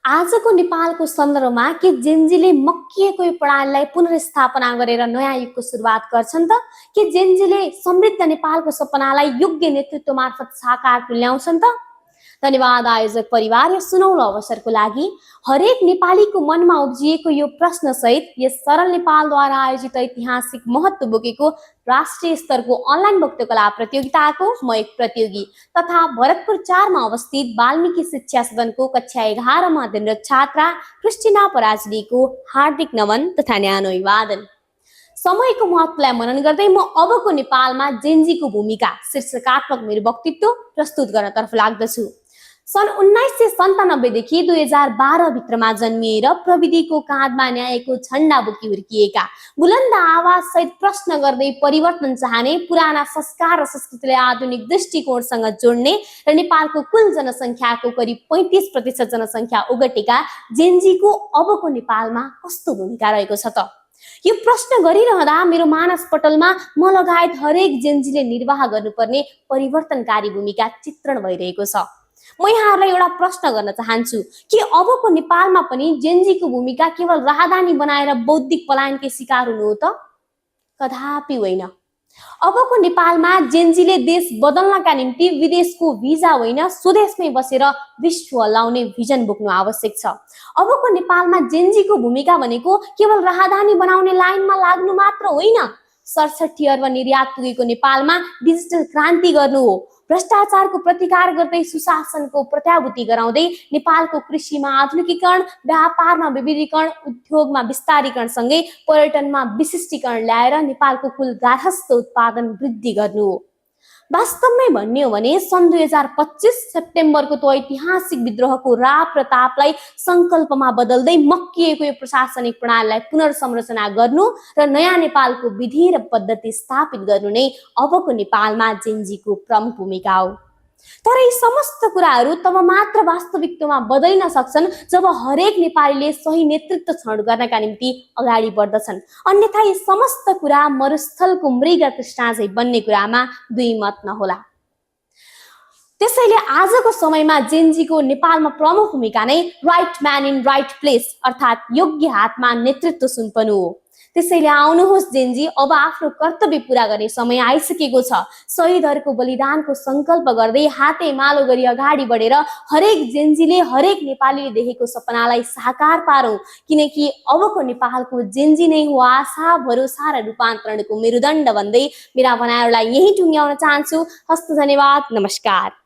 आजको नेपालको सन्दर्भमा के जेनजीले मक्किएको यो प्रणालीलाई पुनर्स्थापना गरेर नयाँ युगको सुरुवात गर्छन् त? के जेनजीले समृद्ध नेपालको सपनालाई योग्य नेतृत्व मार्फत साकार तुल्याउँछन् त? धन्यवाद आयोजक परिवार। यो सुनौलो अवसरको लागि हरेक नेपालीको मनमा उब्जिएको यो प्रश्न सहित यस सरल नेपालद्वारा आयोजित ऐतिहासिक महत्त्व बोकेको राष्ट्रिय स्तरको अनलाइन वक्तकला प्रतियोगिताको म एक प्रतियोगी तथा भरतपुर 4 मा अवस्थित वाल्मीकि शिक्षा सदनको कक्षा 11 मा अध्ययनरत छात्रा क्रिस्टिना पराजुलीको हार्दिक नमन तथा न्यानो अभिवादन। समयको महत्त्वलाई मनन गर्दै म अबको नेपालमा जेनजीको भूमिका शीर्षकात्मक मेरो वक्तव्य प्रस्तुत गर्नतर्फ लाग्दछु। सन् 1997 देखि 2012 भित्रमा जन्मिएर प्रविधिको काँधमा न्यायको झण्डा बोकी हुर्किएका, बुलन्द आवाज सहित प्रश्न गर्दै परिवर्तन चाहने, पुराना संस्कार र संस्कृतिलाई आधुनिक दृष्टिकोणसँग जोड्ने र नेपालको कुल जनसङ्ख्याको करिब 35% जनसङ्ख्या ओगटेका जेनजीको अबको नेपालमा कस्तो भूमिका रहेको छ त? यो प्रश्न गरिरहँदा मेरो मानस पटलमा म लगायत हरेक जेनजीले निर्वाह गर्नुपर्ने परिवर्तनकारी भूमिका चित्रण भइरहेको छ। म यहाँहरूलाई एउटा प्रश्न गर्न चाहन्छु कि अबको नेपालमा पनि जेनजीको भूमिका केवल राहदानी बनाएर बौद्धिक पलायनकै शिकार हुनु हो त? कदापि होइन। अबको नेपालमा जेनजीले देश बदल्नका निम्ति विदेशको भिजा होइन, स्वदेशमै बसेर विश्व हल्लाउने भिजन बोक्नु आवश्यक छ। अबको नेपालमा जेनजीको भूमिका भनेको केवल राहदानी बनाउने लाइनमा लाग्नु मात्र होइन, 67 अर्ब निर्यात पुगेको नेपालमा डिजिटल क्रान्ति गर्नु हो। भ्रष्टाचारको प्रतिकार गर्दै सुशासनको प्रत्याभूति गराउँदै नेपालको कृषिमा आधुनिकीकरण, व्यापारमा विविधीकरण, उद्योगमा विस्तारीकरणसँगै पर्यटनमा विशिष्टीकरण ल्याएर नेपालको कुल गार्हस्थ्य उत्पादन वृद्धि गर्नु हो। वास्तवमै भन्ने हो भने सन् 2025 सेप्टेम्बरको त्यो ऐतिहासिक विद्रोहको राप र तापलाई सङ्कल्पमा बदल्दै मक्किएको यो प्रशासनिक प्रणालीलाई पुनर्संरचना गर्नु र नयाँ नेपालको विधि र पद्धति स्थापित गर्नु नै अबको नेपालमा जेनजीको प्रमुख भूमिका हो। तर यी समस्त कुराहरू तब मात्र वास्तविकतामा बदलिन सक्छन् जब हरेक नेपालीले सही नेतृत्व छनौट गर्नका निम्ति अगाडि बढ्दछन्। अन्यथा यी समस्त कुरा मरुस्थलको मृग तृष्णा झैं बन्ने कुरामा दुई मत नहोला। त्यसैले आजको समयमा जेनजीको नेपालमा प्रमुख भूमिका नै right man in right place अर्थात् योग्य हातमा नेतृत्व सुम्पनु हो। त्यसैले आउनुहोस् जेनजी, अब आफ्नो कर्तव्य पूरा गर्ने समय आइसकेको छ। शहीदहरूको बलिदानको संकल्प गर्दै हाते मालो गरी अगाडि बढेर हरेक जेनजीले, हरेक नेपालीले देखेको सपनालाई साकार पारौं, किनकि अबको नेपालको जेनजी नै हो आशा, भरोसा र रूपान्तरणको मेरुदण्ड भन्दै मेरा भनाइहरूलाई यही टुङ्ग्याउन चाहन्छु। हस्त धन्यवाद, नमस्कार।